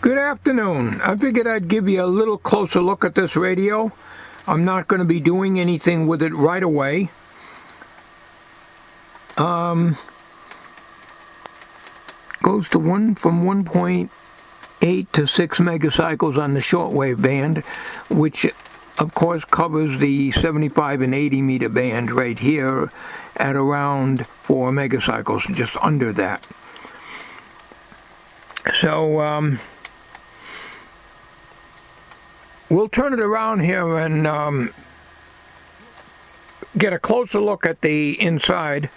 Good afternoon. I figured I'd give you a little closer look at this radio. I'm not going to be doing anything with it right away. Goes to from 1.8 to 6 megacycles on the shortwave band, which of course covers the 75 and 80 meter band right here at around 4 megacycles, just under that. So we'll turn it around here and get a closer look at the inside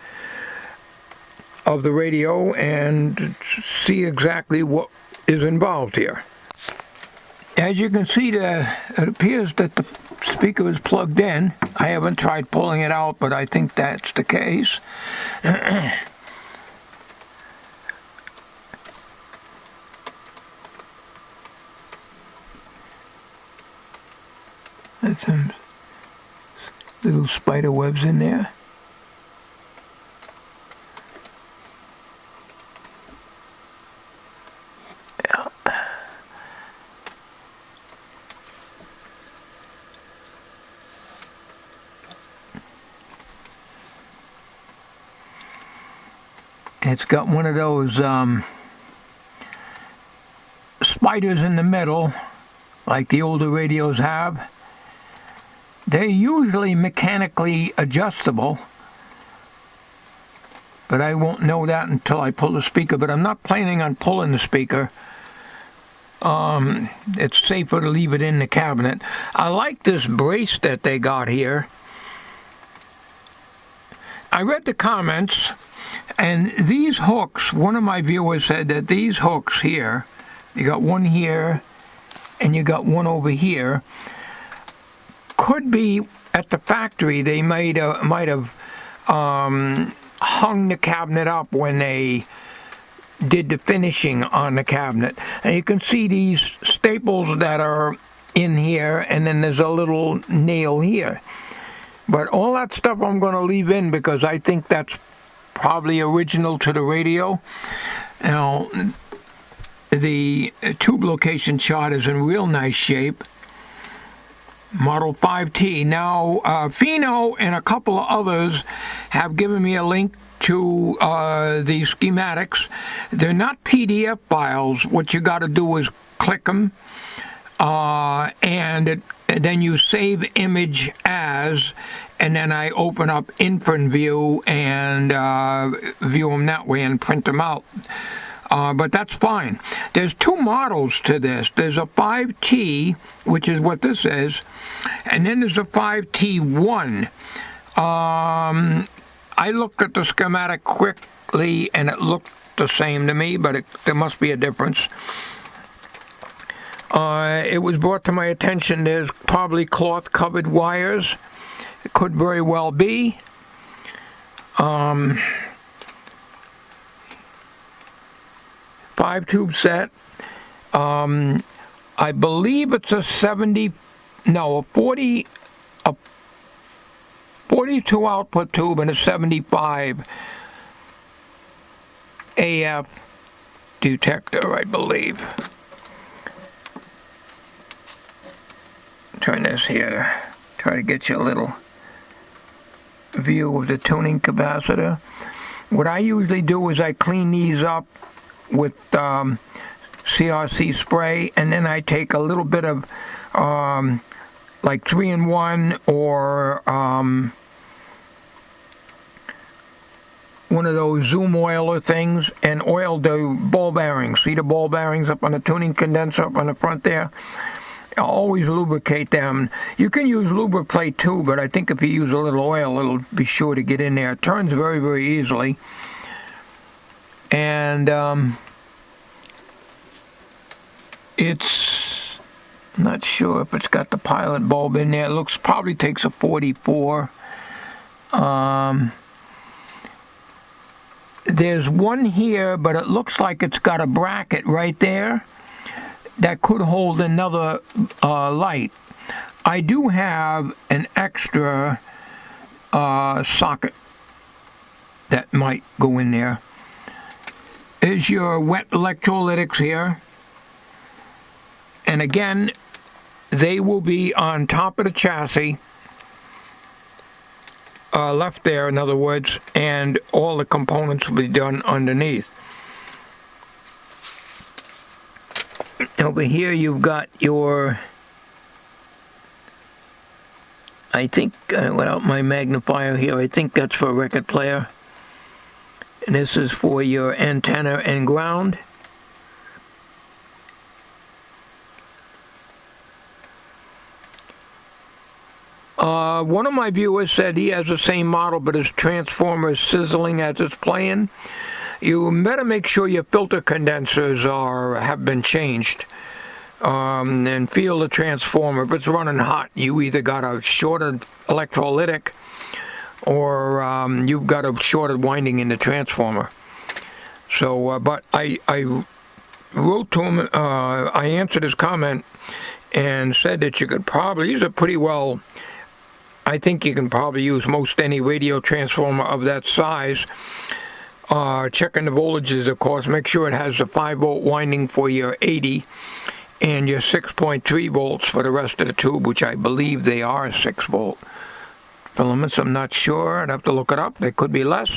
of the radio and see exactly what is involved here. As you can see, it appears that the speaker is plugged in. I haven't tried pulling it out, but I think that's the case. That's some little spider webs in there. Yeah. It's got one of those spiders in the middle, like the older radios have. They're usually mechanically adjustable, but I won't know that until I pull the speaker, but I'm not planning on pulling the speaker. It's safer to leave it in the cabinet. I like this brace that they got here. I read the comments, and these hooks, one of my viewers said that these hooks here, you got one here, and you got one over here, could be at the factory. They might have hung the cabinet up when they did the finishing on the cabinet. And you can see these staples that are in here, and then there's a little nail here. But all that stuff I'm going to leave in because I think that's probably original to the radio. Now, the tube location chart is in real nice shape. Model 5T. Now, Fino and a couple of others have given me a link to the schematics. They're not PDF files. What you got to do is click them, and then you save image as, and then I open up Imprint View and view them that way and print them out. But that's fine. There's two models to this. There's a 5T, which is what this is, and then there's a 5T1. I looked at the schematic quickly, and it looked the same to me, but there must be a difference. It was brought to my attention there's probably cloth-covered wires. It could very well be. 5-tube set. I believe it's a 42 output tube and a 75 AF detector, I believe. Turn this here to try to get you a little view of the tuning capacitor. What I usually do is I clean these up with CRC spray, and then I take a little bit of like 3-in-1 or one of those Zoom oiler things, and oil the ball bearings. See the ball bearings up on the tuning condenser up on the front there? I always lubricate them. You can use lubricate too, but I think if you use a little oil, it'll be sure to get in there. It turns very, very easily. And it's not sure if it's got the pilot bulb in there. It looks probably takes a 44. There's one here, but it looks like it's got a bracket right there that could hold another light. I do have an extra socket that might go in there. Is your wet electrolytics here. And again, they will be on top of the chassis, left there in other words, and all the components will be done underneath. Over here you've got your, I think, without my magnifier here, I think that's for a record player. And this is for your antenna and ground. One of my viewers said he has the same model, but his transformer is sizzling as it's playing. You better make sure your filter condensers have been changed, and feel the transformer. If it's running hot, you either got a shorted electrolytic or you've got a shorted winding in the transformer. So, but I wrote to him, I answered his comment and said that you could probably use it pretty well. I think you can probably use most any radio transformer of that size. Checking the voltages, of course. Make sure it has a 5-volt winding for your 80 and your 6.3 volts for the rest of the tube, which I believe they are 6-volt filaments. I'm not sure. I'd have to look it up. They could be less.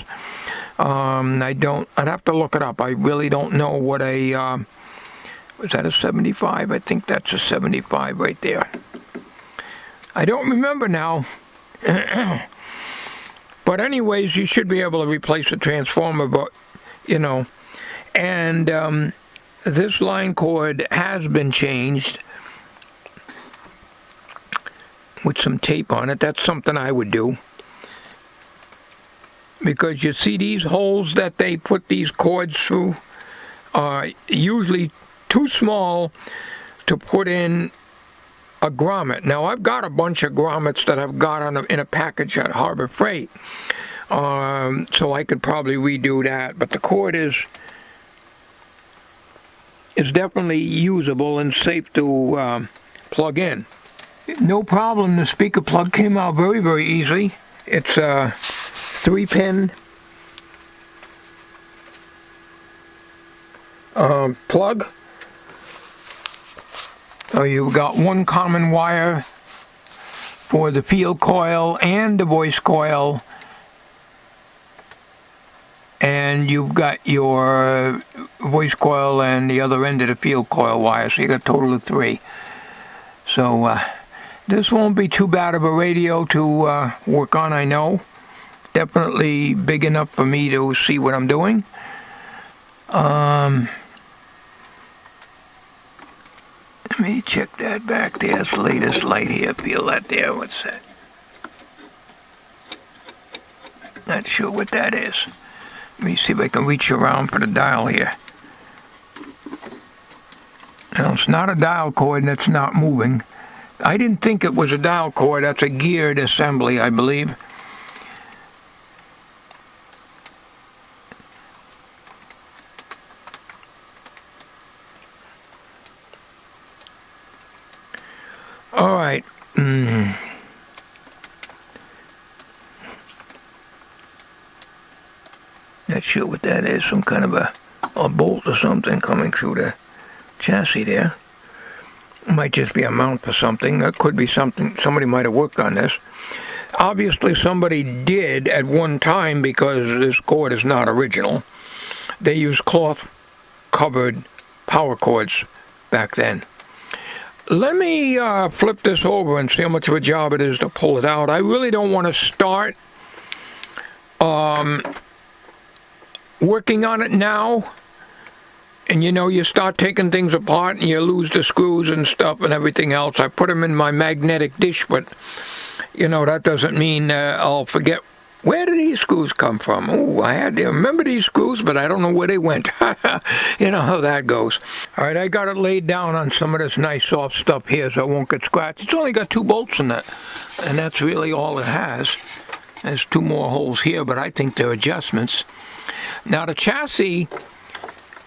I'd have to look it up. I really don't know what was that a 75? I think that's a 75 right there. I don't remember now. But anyways, you should be able to replace a transformer, but, you know. And this line cord has been changed with some tape on it. That's something I would do. Because you see these holes that they put these cords through are usually too small to put in a grommet. Now, I've got a bunch of grommets that I've got in a package at Harbor Freight, so I could probably redo that. But the cord is definitely usable and safe to plug in. No problem. The speaker plug came out very, very easily. It's a 3-pin plug. So you've got one common wire for the field coil and the voice coil, and you've got your voice coil and the other end of the field coil wire, so you got a total of 3. So this won't be too bad of a radio to work on, I know. Definitely big enough for me to see what I'm doing. Let me check that back there. That's the latest light here. Feel that there. What's that? Not sure what that is. Let me see if I can reach around for the dial here. Now, it's not a dial cord and it's not moving. I didn't think it was a dial cord. That's a geared assembly, I believe. All right. Not sure what that is. Some kind of a bolt or something coming through the chassis there. It might just be a mount for something. That could be something. Somebody might have worked on this. Obviously, somebody did at one time, because this cord is not original. They used cloth-covered power cords back then. Let me flip this over and see how much of a job it is to pull it out. I really don't want to start working on it now. And you know, you start taking things apart and you lose the screws and stuff and everything else. I put them in my magnetic dish, but you know, that doesn't mean I'll forget. Where did these screws come from? Oh, I remember these screws, but I don't know where they went. You know how that goes. All right, I got it laid down on some of this nice soft stuff here so it won't get scratched. It's only got 2 bolts in it, and that's really all it has. There's 2 more holes here, but I think they're adjustments. Now, the chassis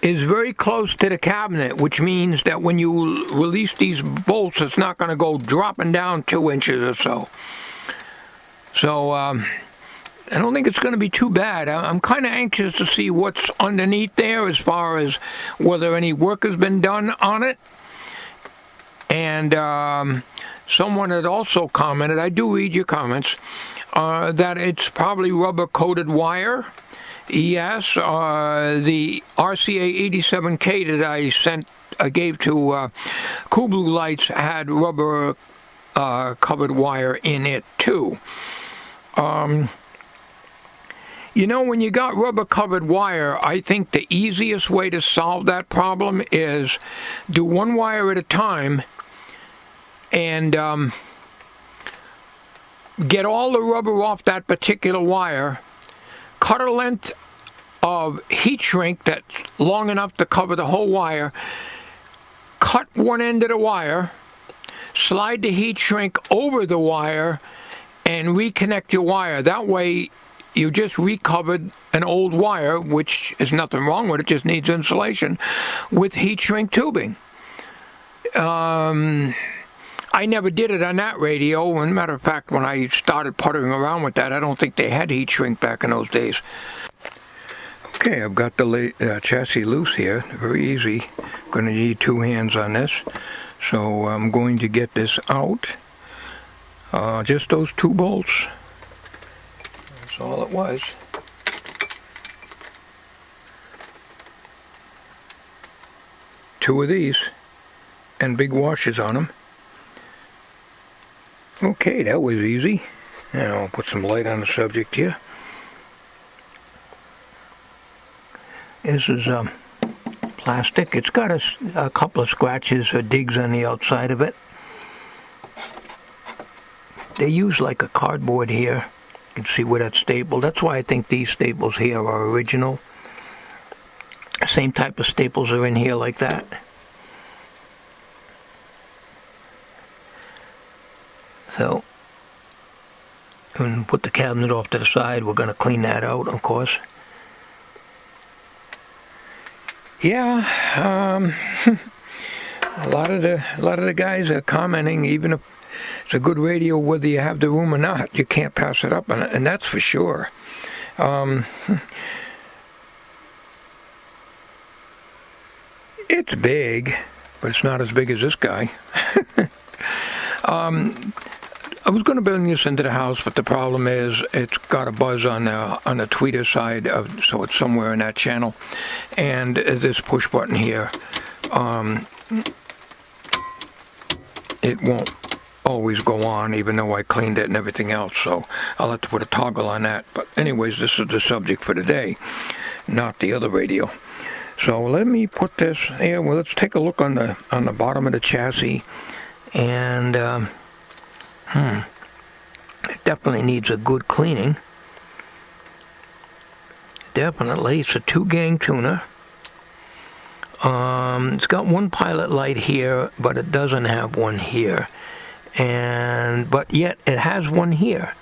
is very close to the cabinet, which means that when you release these bolts, it's not going to go dropping down 2 inches or so. So, I don't think it's going to be too bad. I'm kind of anxious to see what's underneath there as far as whether any work has been done on it. And someone had also commented, I do read your comments, that it's probably rubber-coated wire. Yes, the RCA 87K that I gave to Cool Blue Lights had rubber covered wire in it too. You know, when you got rubber covered wire, I think the easiest way to solve that problem is do one wire at a time and get all the rubber off that particular wire, cut a length of heat shrink that's long enough to cover the whole wire, cut one end of the wire, slide the heat shrink over the wire, and reconnect your wire. That way you just recovered an old wire, which is nothing wrong with it, just needs insulation, with heat shrink tubing. I never did it on that radio, and matter of fact, when I started puttering around with that, I don't think they had heat shrink back in those days. Okay, I've got the chassis loose here, very easy. Going to need 2 hands on this, so I'm going to get this out. Just those 2 bolts. That's all it was. Two of these, and big washers on them. Okay, that was easy. Now I'll put some light on the subject here. This is plastic. It's got a couple of scratches or digs on the outside of it. They use like a cardboard here. You can see where that's stapled. That's why I think these staples here are original. Same type of staples are in here like that. So, and put the cabinet off to the side. We're going to clean that out, of course. Yeah, a lot of the guys are commenting, even if it's a good radio, whether you have the room or not, you can't pass it up, and that's for sure. It's big, but it's not as big as this guy. I was going to bring this into the house, but the problem is it's got a buzz on the tweeter side, so it's somewhere in that channel. And this push button here, it won't always go on, even though I cleaned it and everything else. So I'll have to put a toggle on that. But anyways, this is the subject for today, not the other radio. So let me put this here. Well, let's take a look on the bottom of the chassis, and it definitely needs a good cleaning. Definitely, it's a 2-gang tuner. It's got one pilot light here, but it doesn't have one here, but yet it has one here.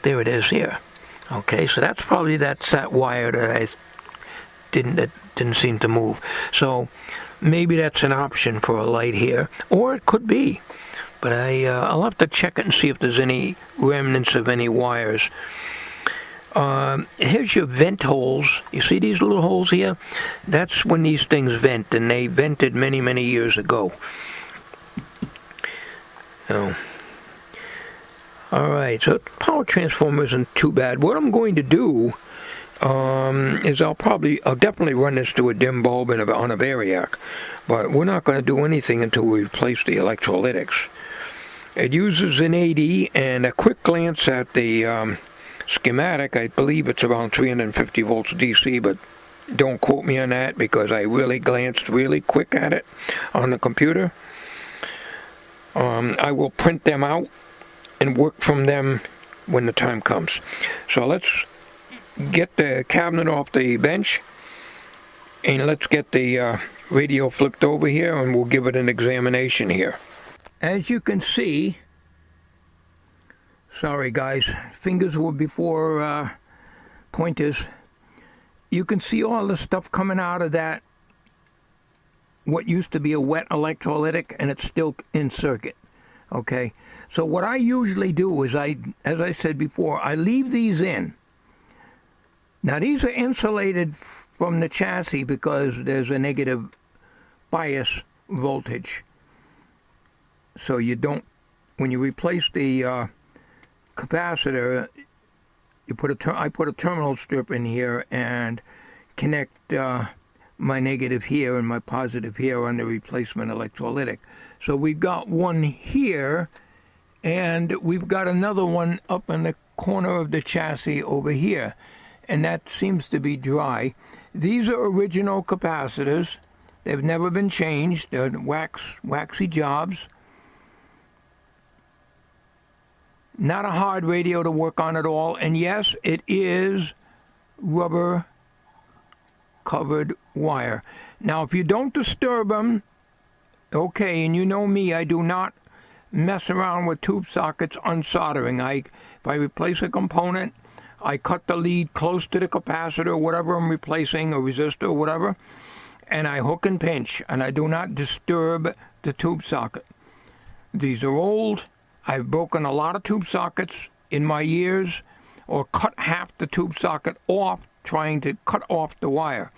There it is here. Okay, so that's probably that wire that didn't seem to move. So maybe that's an option for a light here, or it could be. But I'll have to check it and see if there's any remnants of any wires. Here's your vent holes. You see these little holes here? That's when these things vent, and they vented many, many years ago. So, alright, so power transformer isn't too bad. What I'm going to do is I'll definitely run this through a dim bulb on a variac, but we're not going to do anything until we replace the electrolytics. It uses an 80, and a quick glance at the schematic, I believe it's around 350 volts DC, but don't quote me on that because I really glanced really quick at it on the computer. I will print them out and work from them when the time comes. So let's get the cabinet off the bench, and let's get the radio flipped over here, and we'll give it an examination here. As you can see, sorry guys, fingers were before pointers. You can see all the stuff coming out of that, what used to be a wet electrolytic, and it's still in circuit. Okay, so what I usually do is, as I said before, I leave these in. Now these are insulated from the chassis because there's a negative bias voltage. so you don't, when you replace the capacitor, I put a terminal strip in here and connect my negative here and my positive here on the replacement electrolytic. So we've got one here, and we've got another one up in the corner of the chassis over here, and that seems to be dry. These are original capacitors. They've never been changed. They're waxy jobs. Not a hard radio to work on at all, and yes, it is rubber covered wire. Now, if you don't disturb them, okay, and you know me, I do not mess around with tube sockets unsoldering. If I replace a component, I cut the lead close to the capacitor, whatever I'm replacing, or resistor, or whatever, and I hook and pinch, and I do not disturb the tube socket. These are old. I've broken a lot of tube sockets in my years, or cut half the tube socket off trying to cut off the wire.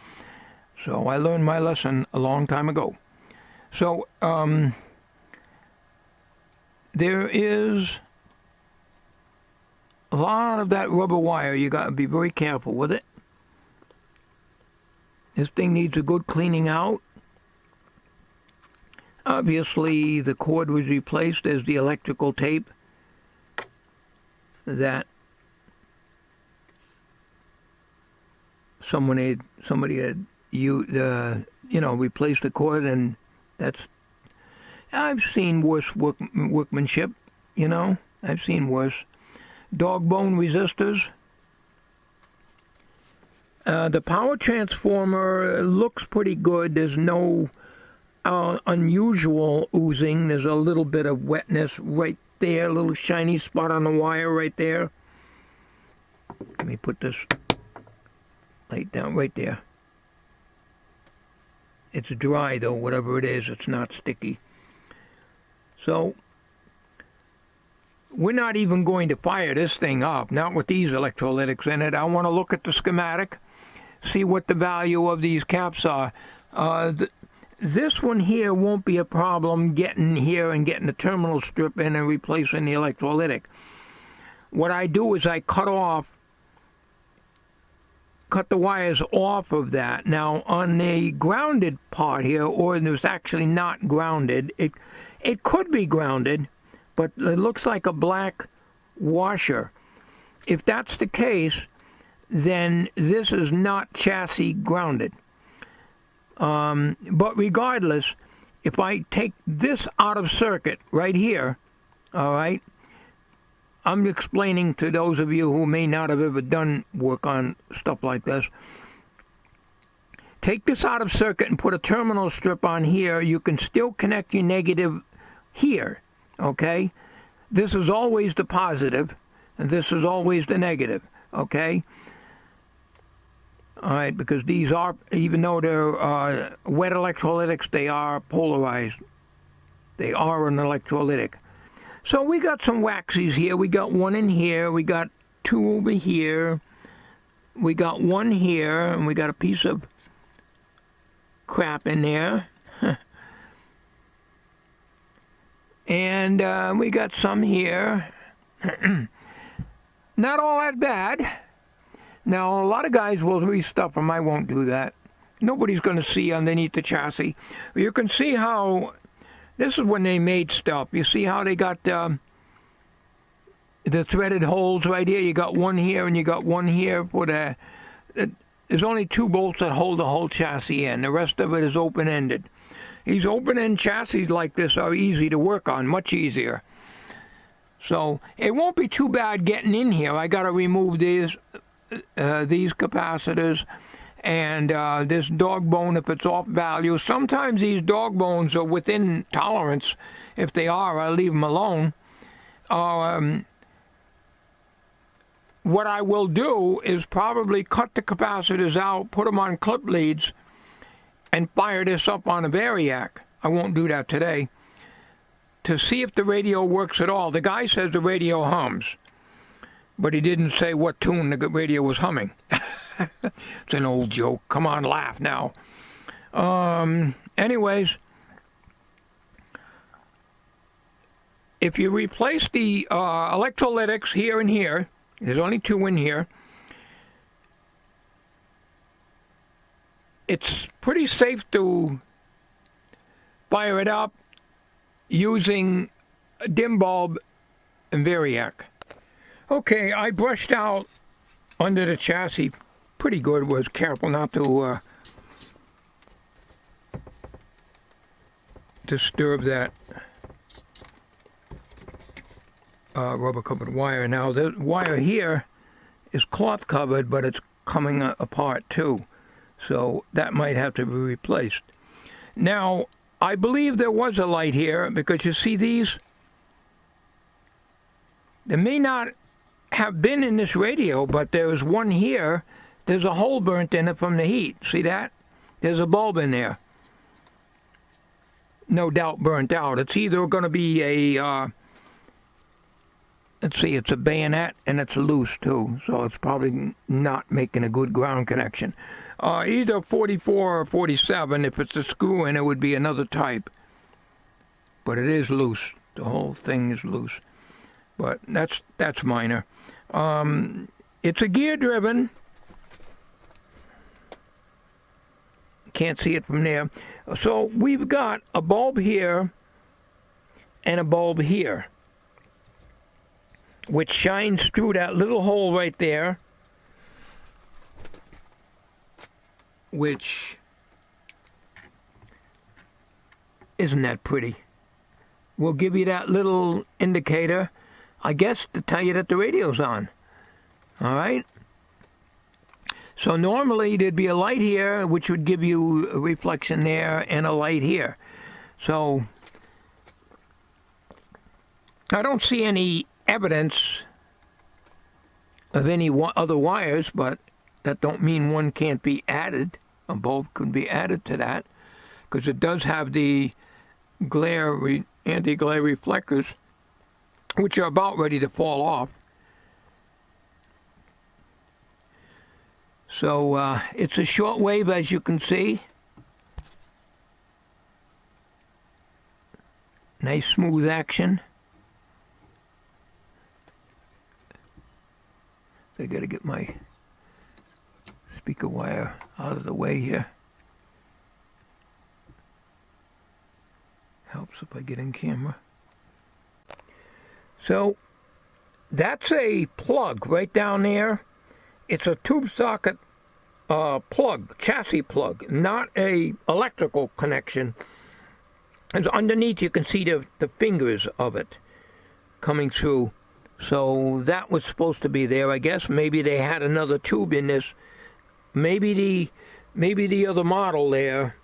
So I learned my lesson a long time ago. So there is a lot of that rubber wire. You got to be very careful with it. This thing needs a good cleaning out. Obviously, the cord was replaced. There's the electrical tape that somebody had replaced the cord, and that's. I've seen worse workmanship. I've seen worse. Dog bone resistors. The power transformer looks pretty good. There's no unusual oozing. There's a little bit of wetness right there, a little shiny spot on the wire right there. Let me put this light down right there. It's dry though, whatever it is, it's not sticky. So we're not even going to fire this thing up, not with these electrolytics in it. I want to look at the schematic, see what the value of these caps are. This one here won't be a problem getting here and getting the terminal strip in and replacing the electrolytic. What I do is I cut the wires off of that. Now on the grounded part here, or it's actually not grounded, it could be grounded, but it looks like a black washer. If that's the case, then this is not chassis grounded. But regardless, if I take this out of circuit right here, all right, I'm explaining to those of you who may not have ever done work on stuff like this. Take this out of circuit and put a terminal strip on here. You can still connect your negative here, okay? This is always the positive, and this is always the negative, okay? All right, because these are, even though they're wet electrolytics, they are polarized. They are an electrolytic. So we got some waxies here. We got one in here. We got two over here. We got one here, and we got a piece of crap in there. And we got some here. Not all that bad. Now, a lot of guys will restuff them. I won't do that. Nobody's going to see underneath the chassis. You can see how, this is when they made stuff. You see how they got the threaded holes right here? You got one here and you got one here for there's only 2 bolts that hold the whole chassis in. The rest of it is open-ended. These open-end chassis like this are easy to work on, much easier. So it won't be too bad getting in here. I got to remove these capacitors and this dog bone if it's off value. Sometimes these dog bones are within tolerance. If they are, I leave them alone. What I will do is probably cut the capacitors out, put them on clip leads, and fire this up on a variac. I won't do that today. To see if the radio works at all. The guy says the radio hums, but he didn't say what tune the radio was humming. It's an old joke. Come on, laugh now. Anyways, if you replace the electrolytics here and here, there's only 2 in here, it's pretty safe to fire it up using a dim bulb and variac. Okay, I brushed out under the chassis pretty good. Was careful not to disturb that rubber covered wire. Now the wire here is cloth covered, but it's coming apart too, so that might have to be replaced. Now I believe there was a light here, because you see these, there may not have been in this radio, but there's one here. There's a hole burnt in it from the heat. See that? There's a bulb in there, no doubt burnt out. It's either going to be a let's see, it's a bayonet, and it's loose too, so it's probably not making a good ground connection. Either 44 or 47. If it's a screw in, it would be another type, but it is loose. The whole thing is loose, but that's minor. It's a gear driven. Can't see it from there. So we've got a bulb here and a bulb here, which shines through that little hole right there, which isn't that pretty. We'll give you that little indicator, I guess, to tell you that the radio's on. All right? So normally there'd be a light here, which would give you a reflection there, and a light here. So I don't see any evidence of any other wires, but that don't mean one can't be added. A bulb could be added to that, because it does have the glare, anti-glare reflectors, which are about ready to fall off. So it's a short wave, as you can see. Nice smooth action. I gotta get my speaker wire out of the way here. Helps if I get in camera. So that's a plug right down there. It's a tube socket plug, chassis plug, not a electrical connection. And underneath you can see the fingers of it coming through. So that was supposed to be there, I guess. Maybe they had another tube in this. Maybe the other model there,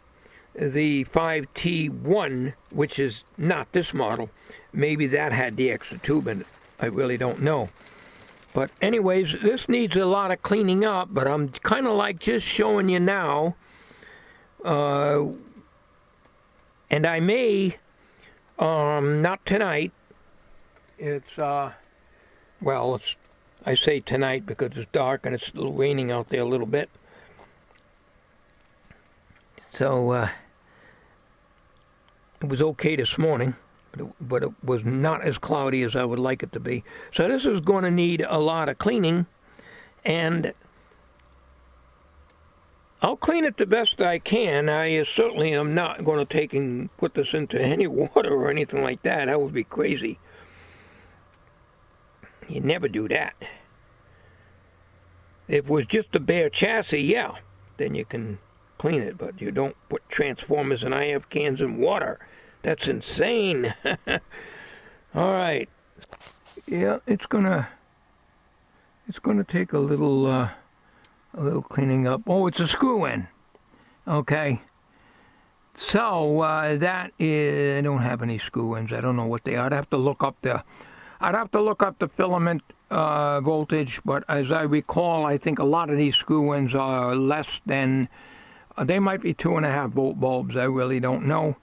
the 5T1, which is not this model, maybe that had the extra tube in it. I really don't know. But anyways, this needs a lot of cleaning up, but I'm kind of like just showing you now. And I may, not tonight. It's, well, I say tonight because it's dark and it's still raining out there a little bit. So, it was okay this morning, but it was not as cloudy as I would like it to be. So this is going to need a lot of cleaning, and I'll clean it the best I can. I certainly am not going to take and put this into any water or anything like that. That would be crazy. You never do that. If it was just a bare chassis, yeah, then you can clean it, but you don't put transformers and IF cans in water. That's insane. All right. Yeah, it's gonna take a little cleaning up. Oh, it's a screw in. Okay. So that is, I don't have any screw ins. I don't know what they are. I'd have to look up the filament voltage. But as I recall, I think a lot of these screw ins are less than. They might be 2.5 volt bulbs. I really don't know.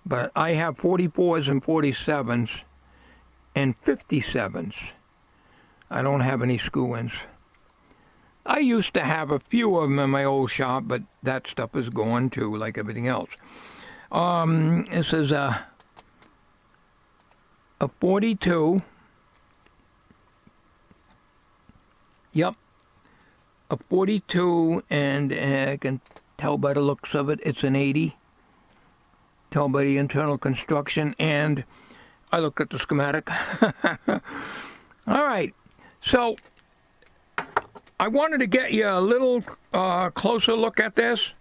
But I have 44s and 47s and 57s. I don't have any screw-ins. I used to have a few of them in my old shop, but that stuff is gone too, like everything else. This is a a 42. Yep, a 42, and I can tell by the looks of it, it's an 80. Tell by the internal construction, and I looked at the schematic. All right, so I wanted to get you a little closer look at this,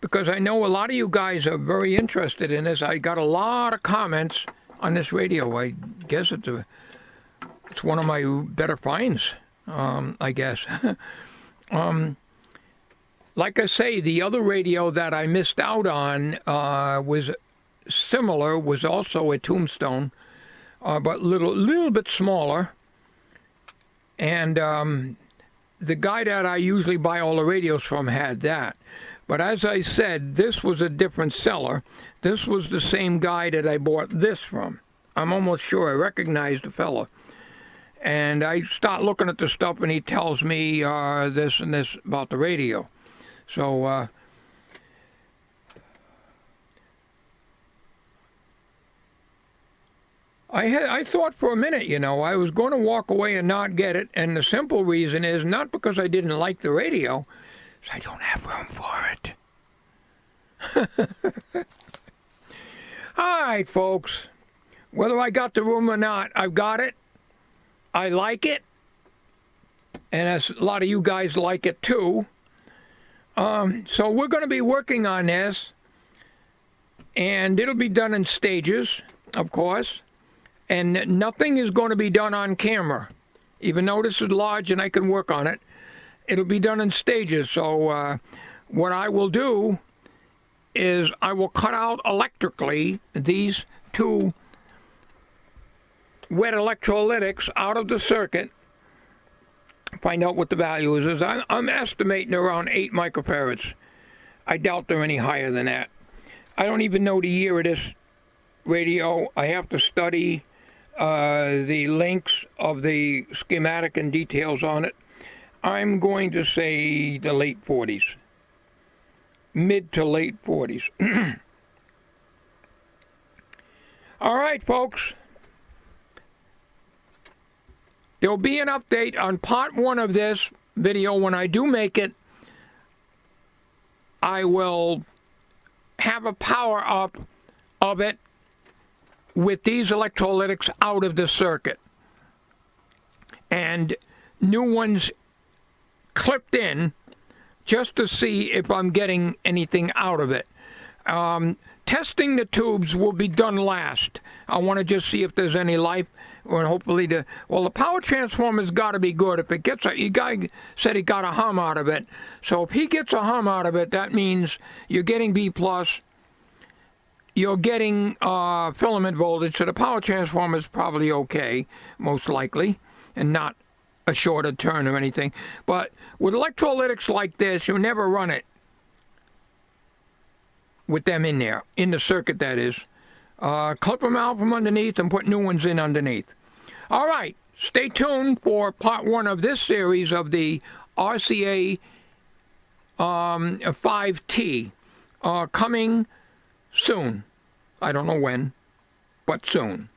because I know a lot of you guys are very interested in this. I got a lot of comments on this radio. I guess it's one of my better finds, I guess. Like I say, the other radio that I missed out on was similar, was also a Tombstone, but little bit smaller. And the guy that I usually buy all the radios from had that. But as I said, this was a different seller. This was the same guy that I bought this from. I'm almost sure I recognized the fella. And I start looking at the stuff, and he tells me this and this about the radio. So I thought for a minute, I was going to walk away and not get it. And the simple reason is not because I didn't like the radio. I don't have room for it. All right, folks. Whether I got the room or not, I've got it. I like it. And as a lot of you guys like it too. So we're going to be working on this. And it'll be done in stages, of course. And nothing is going to be done on camera. Even though this is large and I can work on it. It'll be done in stages. So what I will do is I will cut out electrically these two wet electrolytics out of the circuit. Find out what the value is. I'm estimating around 8 microfarads. I doubt they're any higher than that. I don't even know the year of this radio. I have to study the links of the schematic and details on it. I'm going to say the late 40s. Mid to late 40s. All right, folks. There'll be an update on part 1 of this video. When I do make it, I will have a power up of it with these electrolytics out of the circuit. And new ones clipped in just to see if I'm getting anything out of it. Testing the tubes will be done last. I want to just see if there's any life, or hopefully the power transformer's got to be good. If it gets a guy said he got a hum out of it, so if he gets a hum out of it, that means you're getting B+, you're getting filament voltage, so the power transformer is probably okay, most likely, and not a shorted turn or anything. But with electrolytics like this, you'll never run it with them in there, in the circuit that is. Clip them out from underneath and put new ones in underneath. All right, stay tuned for part 1 of this series of the RCA 5T coming soon. I don't know when, but soon.